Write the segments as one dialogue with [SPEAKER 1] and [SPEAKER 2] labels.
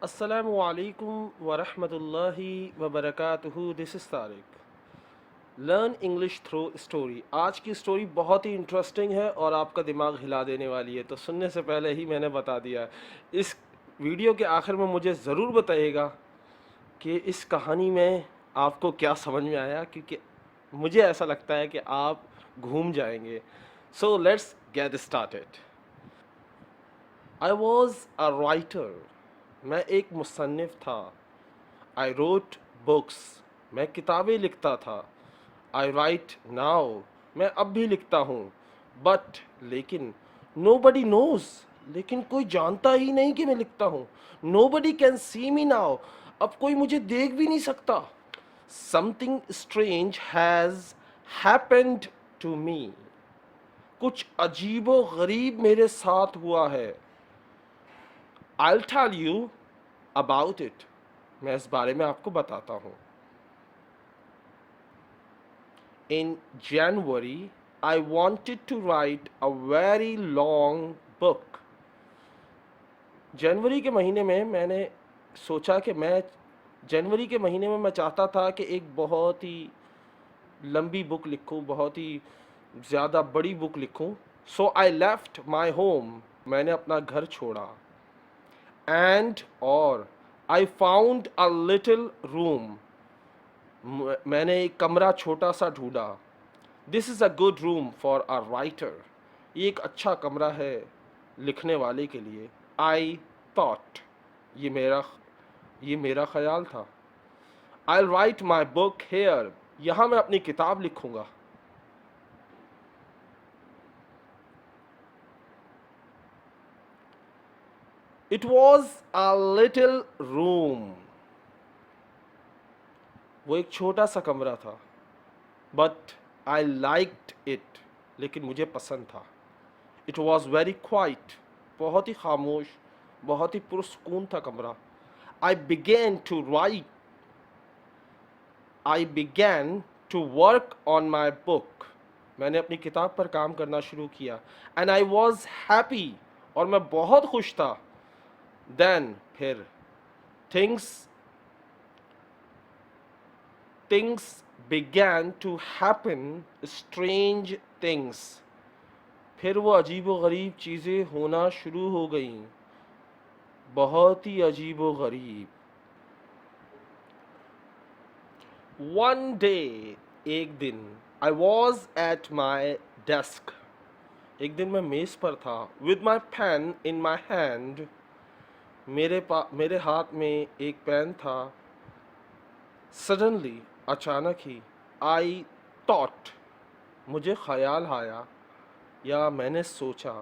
[SPEAKER 1] अस्सलामु अलैकुम वरहमतुल्लाहि वबरकातुहू। This is Tariq. Learn English through story. आज की स्टोरी बहुत ही इंटरेस्टिंग है और आपका दिमाग हिला देने वाली है, तो सुनने से पहले ही मैंने बता दिया है। इस वीडियो के आखिर में मुझे ज़रूर बताइएगा कि इस कहानी में आपको क्या समझ में आया, क्योंकि मुझे ऐसा लगता है कि आप घूम जाएंगे। So let's get started. I was a writer. मैं एक मुसन्निफ था। I wrote books. मैं किताबें लिखता था। आई राइट नाउ। मैं अब भी लिखता हूँ। बट लेकिन नो बडी नोज। लेकिन कोई जानता ही नहीं कि मैं लिखता हूँ। Nobody can see me now. अब कोई मुझे देख भी नहीं सकता। Something strange has happened to me. कुछ अजीबो गरीब मेरे साथ हुआ है। I'll tell you about it. मैं इस बारे में आपको बताता हूँ। In January, I wanted to write a very long book. जनवरी के महीने में मैंने सोचा कि मैं जनवरी के महीने में मैं चाहता था कि एक बहुत ही लंबी बुक लिखूं, बहुत ही ज़्यादा बड़ी बुक लिखूं। सो आई लेफ्ट माई होम। मैंने अपना घर छोड़ा। एंड और I found a little room. मैंने एक कमरा छोटा सा ढूंढा। This is a good room for a writer. ये एक अच्छा कमरा है लिखने वाले के लिए। I thought. ये मेरा ये मेरा ख्याल था। आई राइट माई बुक हेयर। यहाँ मैं अपनी किताब लिखूँगा। It was a little room. वो एक छोटा सा कमरा था। But I liked it. लेकिन मुझे पसंद था। It was very quiet. बहुत ही खामोश, बहुत ही पुरसकून था कमरा। I began to write. I began to work on my book. मैंने अपनी किताब पर काम करना शुरू किया। And I was happy. और मैं बहुत खुश था। देन फिर things things began to happen. Strange things. फिर वो अजीबो गरीब चीज़ें होना शुरू हो गईं। बहुत ही अजीबो गरीब। वन डे, एक दिन, I was at my desk. एक दिन मैं मेज़ पर था। With my pain in my hand. मेरे हाथ में एक पेन था। सडनली, अचानक ही, आई थॉट। मुझे ख्याल आया या मैंने सोचा।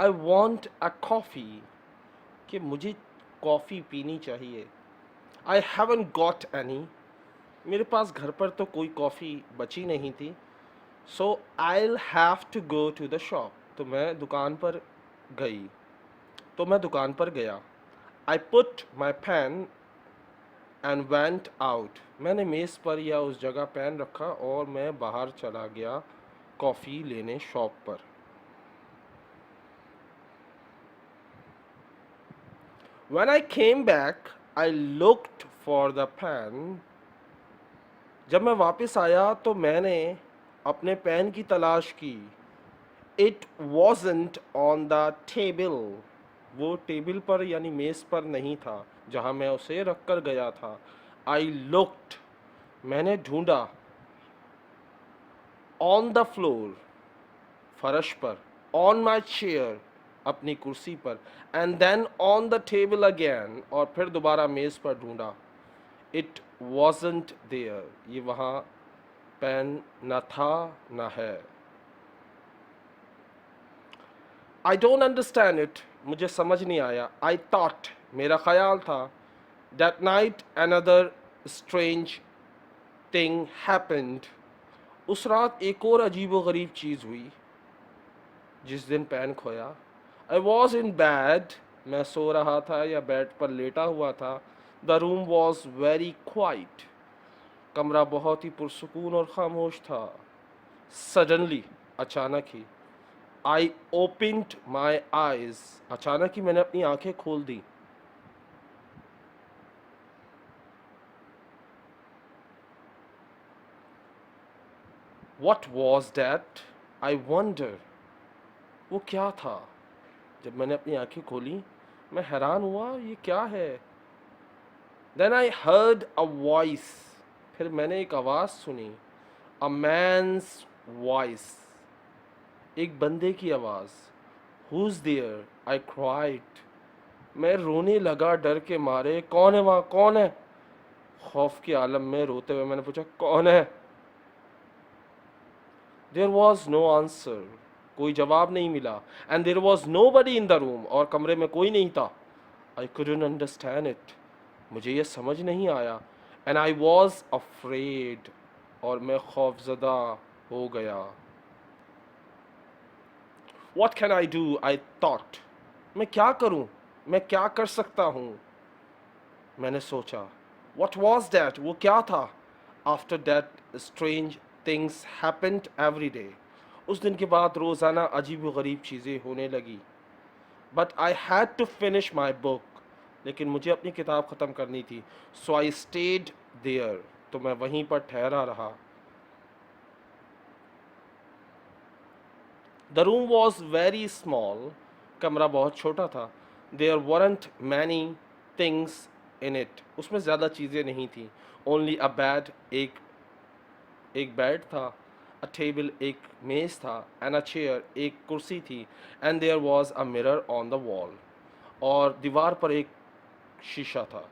[SPEAKER 1] I want a coffee. कि मुझे कॉफ़ी पीनी चाहिए। I haven't got any. मेरे पास घर पर तो कोई कॉफ़ी बची नहीं थी। So I have to go to the shop. तो मैं दुकान पर गया। I put my pen and went out. मैंने मेज़ पर या उस जगह पेन रखा और मैं बाहर चला गया कॉफ़ी लेने शॉप पर। When I came back, I looked for the pen. जब मैं वापस आया तो मैंने अपने पेन की तलाश की। It wasn't on the table. वो टेबल पर यानी मेज़ पर नहीं था जहाँ मैं उसे रख कर गया था। I looked. मैंने ढूंढा। On the floor. फर्श पर। On my chair. अपनी कुर्सी पर। And then on the table again. और फिर दोबारा मेज़ पर ढूंढा। It wasn't there. ये वहाँ पेन न था न है। I don't understand it. मुझे समझ नहीं आया। I thought. मेरा ख्याल था। That night another strange thing happened. उस रात एक और अजीबो गरीब चीज़ हुई। जिस दिन पेन खोया। I was in bed. मैं सो रहा था या बेड पर लेटा हुआ था। The room was very quite. कमरा बहुत ही पुरसकून और खामोश था। सडनली, अचानक ही, आई ओपन्ड माई आइज। अचानक ही मैंने अपनी आंखें खोल दी। What was that? I wonder. वो क्या था? जब मैंने अपनी आंखें खोली मैं हैरान हुआ, ये क्या है? Then I heard a voice. फिर मैंने एक आवाज़ सुनी. A man's voice. एक बंदे की आवाज़. Who's there? I cried. मैं रोने लगा डर के मारे. कौन है वहाँ? कौन है? खौफ के आलम में रोते हुए मैंने पूछा, कौन है? There was no answer. कोई जवाब नहीं मिला. And there was nobody in the room. और कमरे में कोई नहीं था. I couldn't understand it. मुझे ये समझ नहीं आया. And I was afraid. और मैं खौफज़दा हो गया. What can I do? I thought. मैं क्या करूं? मैं क्या कर सकता हूं? मैंने सोचा. What was that? वो क्या था? After that, strange things happened every day. उस दिन के बाद रोज़ाना अजीब व गरीब चीज़ें होने लगी. But I had to finish my book. लेकिन मुझे अपनी किताब ख़त्म करनी थी. So I stayed there. तो मैं वहीं पर ठहरा रहा. The room was very small. कमरा बहुत छोटा था. There weren't many things in it. उसमें ज़्यादा चीज़ें नहीं थी. Only a bed. एक बेड था. A table. एक मेज़ था. And a chair. एक कुर्सी थी. And there was a mirror on the wall. और दीवार पर एक शीशा था.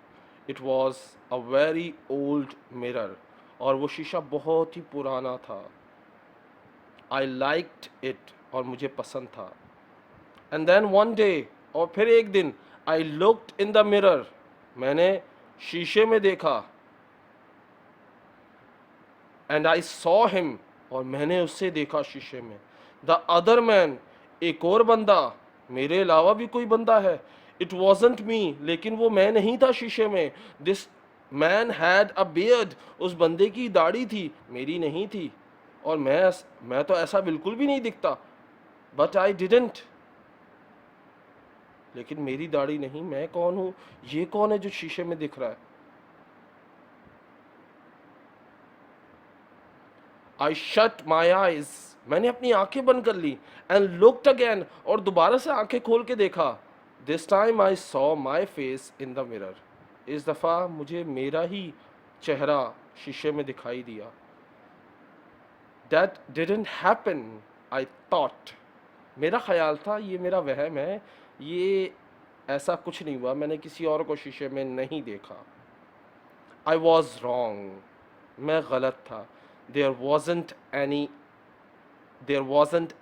[SPEAKER 1] It was a very old mirror. और वो शीशा बहुत ही पुराना था. I liked it. और मुझे पसंद था. And then one day. और फिर एक दिन. I looked in the mirror. मैंने शीशे में देखा. And I saw him. और मैंने उससे देखा शीशे में. The other man. एक और बंदा. मेरे अलावा भी कोई बंदा है. It wasn't me. लेकिन वो मैं नहीं था शीशे में. This man had a beard. उस बंदे की दाढ़ी थी. मेरी नहीं थी. और मैं तो ऐसा बिल्कुल भी नहीं दिखता. But I didn't. लेकिन मेरी दाढ़ी नहीं. मैं कौन हूँ? ये कौन है जो शीशे में दिख रहा है? I shut my eyes. मैंने अपनी आंखें बंद कर ली. And looked again. और दोबारा से आंखें खोल के देखा. This time I saw my face in the mirror. इस दफ़ा मुझे मेरा ही चेहरा शीशे में दिखाई दिया. That didn't happen. I thought. मेरा ख्याल था ये मेरा वहम है. ये ऐसा कुछ नहीं हुआ. मैंने किसी और को शीशे में नहीं देखा. I was wrong. मैं गलत था. There wasn't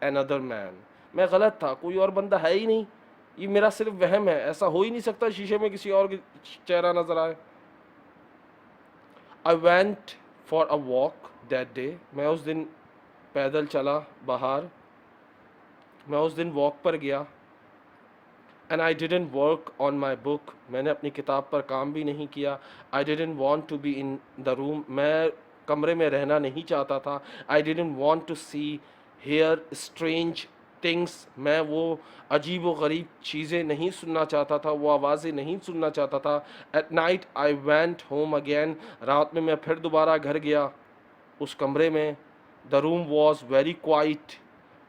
[SPEAKER 1] another man. मैं गलत था. कोई और बंदा है ही नहीं. ये मेरा सिर्फ वहम है. ऐसा हो ही नहीं सकता शीशे में किसी और की चेहरा नजर आए. I went for a walk that day. मैं उस दिन पैदल चला बाहर. मैं उस दिन वॉक पर गया. And I didn't work on my book. मैंने अपनी किताब पर काम भी नहीं किया. I didn't want to be in the room. मैं कमरे में रहना नहीं चाहता था. I didn't want to see, hear strange things. मैं वो अजीब व गरीब चीज़ें नहीं सुनना चाहता था. वो आवाज़ें नहीं सुनना चाहता था. At night I went home again. रात में मैं फिर दोबारा घर गया उस कमरे में. The room was very quiet.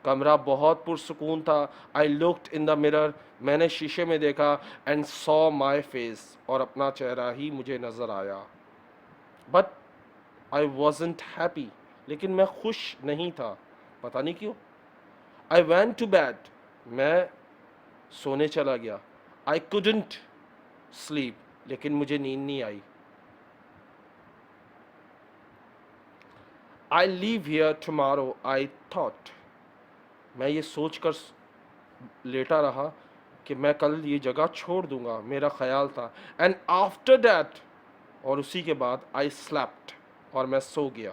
[SPEAKER 1] कमरा बहुत पुरसुकून था. I looked in the mirror. मैंने शीशे में देखा. And saw my face. और अपना चेहरा ही मुझे नज़र आया. But I wasn't happy. लेकिन मैं खुश नहीं था. पता नहीं क्यों. I went to bed. मैं सोने चला गया. I couldn't sleep. लेकिन मुझे नींद नहीं आई. I'll leave here tomorrow. I thought. मैं ये सोचकर लेटा रहा कि मैं कल ये जगह छोड़ दूंगा. मेरा ख्याल था. And after that. और उसी के बाद I slept. और मैं सो गया.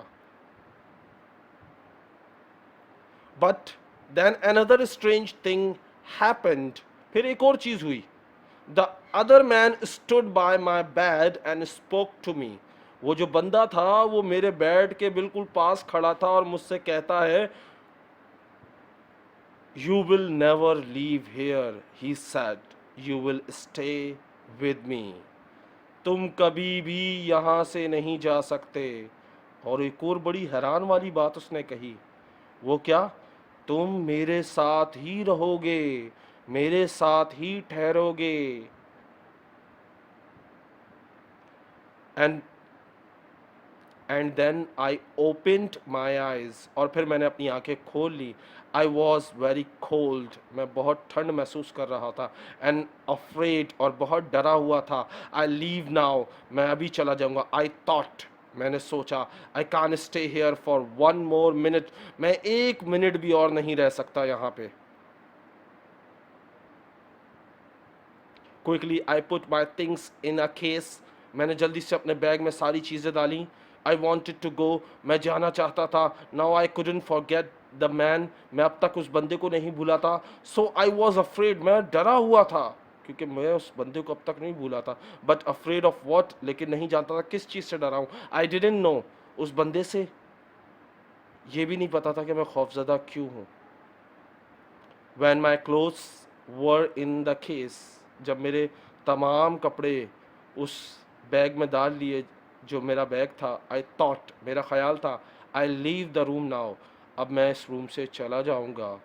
[SPEAKER 1] But then another strange thing happened. फिर एक और चीज़ हुई. The other man stood by my bed and spoke to me. वो जो बंदा था वो मेरे बेड के बिल्कुल पास खड़ा था और मुझसे कहता है, You will never leave here, he said. You will stay with me. तुम कभी भी यहाँ से नहीं जा सकते. और एक और बड़ी हैरान वाली बात उसने कही, वो क्या? तुम मेरे साथ ही रहोगे, मेरे साथ ही ठहरोगे। And and then I opened my eyes, और फिर मैंने अपनी आंखें खोल ली। आई वॉज वेरी कोल्ड, मैं बहुत ठंड महसूस कर रहा था। एंड अफ्रेड, और बहुत डरा हुआ था। आई लीव नाउ, मैं अभी चला जाऊंगा। आई थॉट, मैंने सोचा, I can stay here for one more minute, मैं एक मिनट भी और नहीं रह सकता यहाँ पे। Quickly I put my things in a case, मैंने जल्दी से अपने बैग में सारी चीज़ें डाली। आई वॉन्टेड टू गो, मैं जाना चाहता था। Now I couldn't forget the man, मैं अब तक उस बंदे को नहीं भूला था। सो आई वॉज अफ्रेड, मैं डरा हुआ था क्योंकि मैं उस बंदे को अब तक नहीं भूला था। बट अफ्रेड ऑफ वॉट, लेकिन नहीं जानता था किस चीज़ से डरा हूँ। आई डिडंट नो, उस बंदे से ये भी नहीं पता था कि मैं खौफजदा क्यों हूँ। When my clothes were in the case, जब मेरे तमाम कपड़े उस बैग में डाल लिए जो मेरा बैग था, I thought, मेरा ख्याल था, I'll leave the room now, अब मैं इस रूम से चला जाऊंगा।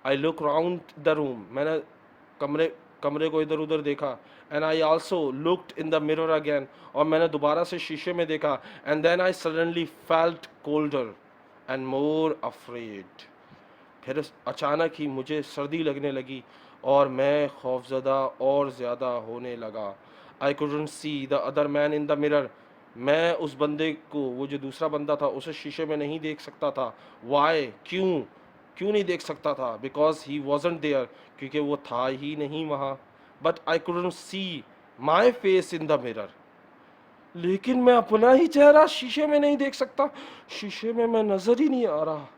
[SPEAKER 1] I look round the room, मैंने कमरे कमरे को इधर उधर देखा। And I also looked in the mirror again, और मैंने दोबारा से शीशे में देखा। And then I suddenly felt colder and more afraid, फिर अचानक ही मुझे सर्दी लगने लगी और मैं खौफजदा और ज़्यादा होने लगा। I couldn't see the other man in the mirror, मैं उस बंदे को, वो जो दूसरा बंदा था, उसे शीशे में नहीं देख सकता था। वाई, क्यों क्यों नहीं देख सकता था? बिकॉज ही वॉजंट देयर, क्योंकि वो था ही नहीं वहाँ। But I couldn't see my face in the mirror, लेकिन मैं अपना ही चेहरा शीशे में नहीं देख सकता। शीशे में मैं नजर ही नहीं आ रहा।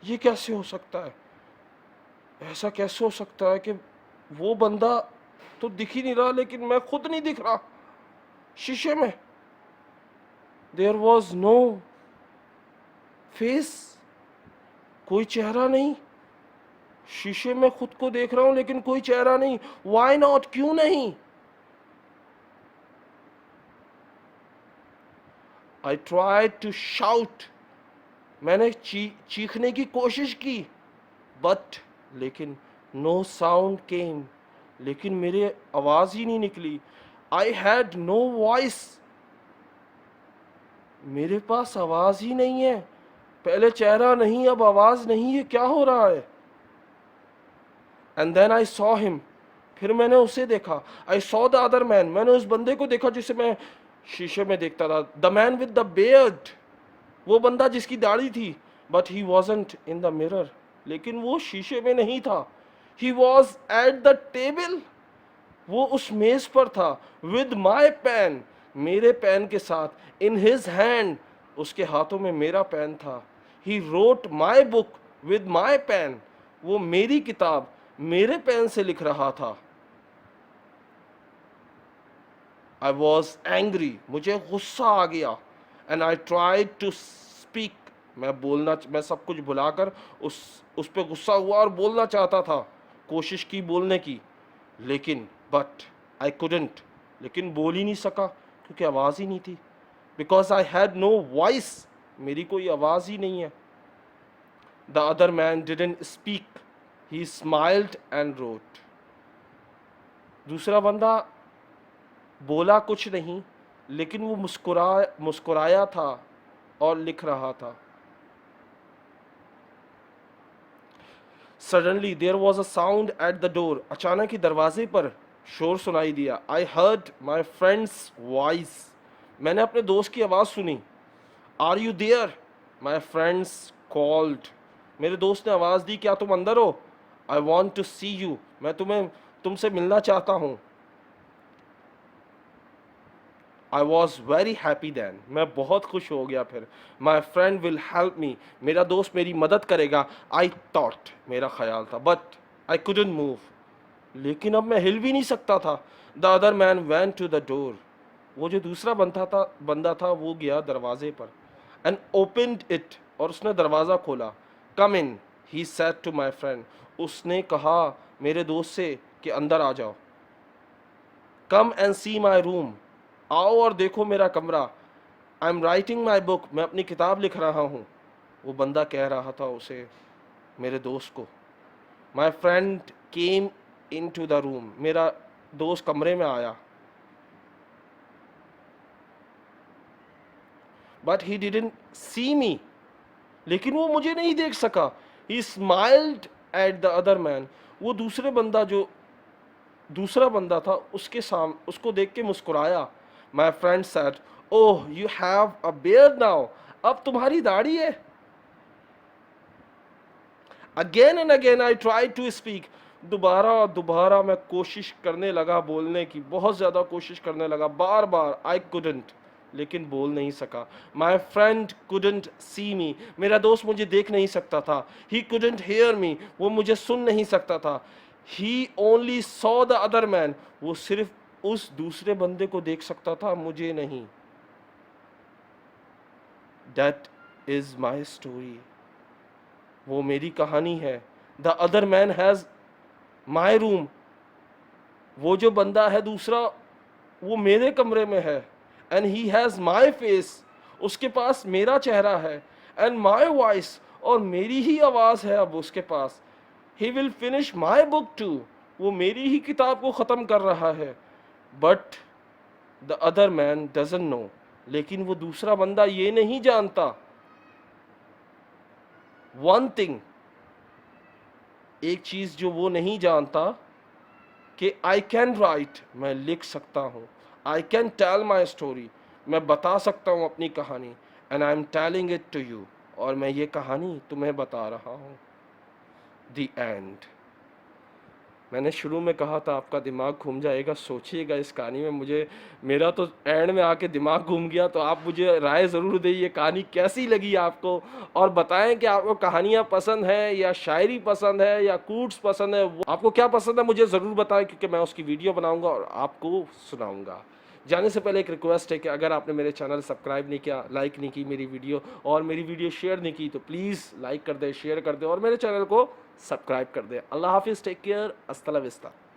[SPEAKER 1] ये कैसे हो सकता है? ऐसा कैसे हो सकता है कि वो बंदा तो दिख ही नहीं रहा, लेकिन मैं खुद नहीं दिख रहा शीशे में? देयर वॉज नो फेस, कोई चेहरा नहीं। शीशे में खुद को देख रहा हूं लेकिन कोई चेहरा नहीं। वाई नॉट, क्यों नहीं? आई ट्राइड टू शाउट, मैंने चीखने की कोशिश की। बट, लेकिन नो साउंड केम, लेकिन मेरे आवाज ही नहीं निकली। आई हैड नो वॉइस, मेरे पास आवाज ही नहीं है। पहले चेहरा नहीं, अब आवाज नहीं है, क्या हो रहा है? And then I saw him, फिर मैंने उसे देखा। I saw the other man, मैंने उस बंदे को देखा जिसे मैं शीशे में देखता था। The man with the beard, वो बंदा जिसकी दाढ़ी थी। But he wasn't in the mirror, लेकिन वो शीशे में नहीं था। He was at the table, वो उस मेज पर था। विद माई पेन, मेरे पेन के साथ। इन हिज हैंड, उसके हाथों में मेरा पेन था। He wrote my book with my pen, वो मेरी किताब मेरे पेन से लिख रहा था। आई वॉज एंग्री, मुझे गुस्सा आ गया। And I tried to speak, मैं सब कुछ भुलाकर उस पे गुस्सा हुआ और बोलना चाहता था, कोशिश की बोलने की, लेकिन बट आई कुडंट, लेकिन बोल ही नहीं सका क्योंकि आवाज़ ही नहीं थी। Because I had no voice, मेरी कोई आवाज़ ही नहीं है। The other man didn't speak, he smiled and wrote, दूसरा बंदा बोला कुछ नहीं, लेकिन वो मुस्कुराया था और लिख रहा था। Suddenly there was a sound at the door, अचानक ही दरवाजे पर शोर सुनाई दिया। I heard my friend's voice, मैंने अपने दोस्त की आवाज़ सुनी। Are you there, my friends called, मेरे दोस्त ने आवाज़ दी, क्या तुम अंदर हो? I want to see you, मैं तुमसे मिलना चाहता हूँ। I was very happy then, मैं बहुत खुश हो गया। फिर my friend will help me, मेरा दोस्त मेरी मदद करेगा। आई थॉट, मेरा ख्याल था। बट आई कुडंट मूव, लेकिन अब मैं हिल भी नहीं सकता था। The other man went to the door, वो जो दूसरा बंदा था वो गया दरवाजे पर। एंड ओपनड इट, और उसने दरवाज़ा खोला। Come in, he said to my friend, उसने कहा मेरे दोस्त से कि अंदर आ जाओ। Come and C my room, आओ और देखो मेरा कमरा, I am writing my book, मैं अपनी किताब लिख रहा हूँ। वो बंदा कह रहा था उसे, मेरे दोस्त को, my friend came in to the room, मेरा दोस्त कमरे में आया, बट ही डिडंट सी मी, लेकिन वो मुझे नहीं देख सका। He smiled at the other man, वो दूसरा बंदा था उसको देख के मुस्कुराया। My friend said, oh you have a beard now, अब तुम्हारी दाढ़ी है। Again and again I try to speak, दोबारा और दोबारा मैं कोशिश करने लगा बोलने की, बहुत ज़्यादा कोशिश करने लगा, बार बार, आई कुडंट, लेकिन बोल नहीं सका। माई फ्रेंड कुडंट सी मी, मेरा दोस्त मुझे देख नहीं सकता था। ही कुडंट हेयर मी, वो मुझे सुन नहीं सकता था। He only saw the other man, वो सिर्फ उस दूसरे बंदे को देख सकता था, मुझे नहीं। दैट इज माई स्टोरी, वो मेरी कहानी है। The other man has my room, वो जो बंदा है दूसरा, वो मेरे कमरे में है। And he has my face, उसके पास मेरा चेहरा है। एंड माई वॉइस, और मेरी ही आवाज है अब उसके पास। He will finish my book too, वो मेरी ही किताब को खत्म कर रहा है। But the other man doesn't know, लेकिन वो दूसरा बंदा ये नहीं जानता। वन थिंग, एक चीज जो वो नहीं जानता, कि आई कैन राइट, मैं लिख सकता हूँ। I can tell my story, मैं बता सकता हूँ अपनी कहानी। And I am telling it to you, और मैं ये कहानी तुम्हें बता रहा हूँ। The end. मैंने शुरू में कहा था आपका दिमाग घूम जाएगा, सोचिएगा इस कहानी में। मेरा तो एंड में आके दिमाग घूम गया। तो आप मुझे राय ज़रूर दें, ये कहानी कैसी लगी आपको, और बताएं कि आपको कहानियाँ पसंद है या शायरी पसंद है या कूट्स पसंद है। वो आपको क्या पसंद है मुझे ज़रूर बताएं, क्योंकि मैं उसकी वीडियो बनाऊंगा और आपको सुनाऊंगा। जाने से पहले एक रिक्वेस्ट है कि अगर आपने मेरे चैनल सब्सक्राइब नहीं किया, लाइक नहीं की मेरी वीडियो, और मेरी वीडियो शेयर नहीं की, तो प्लीज़ लाइक कर दें, शेयर कर दें, और मेरे चैनल को सब्सक्राइब कर दें। अल्लाह हाफिज़, टेक केयर, अस्सलाम वालेकुम।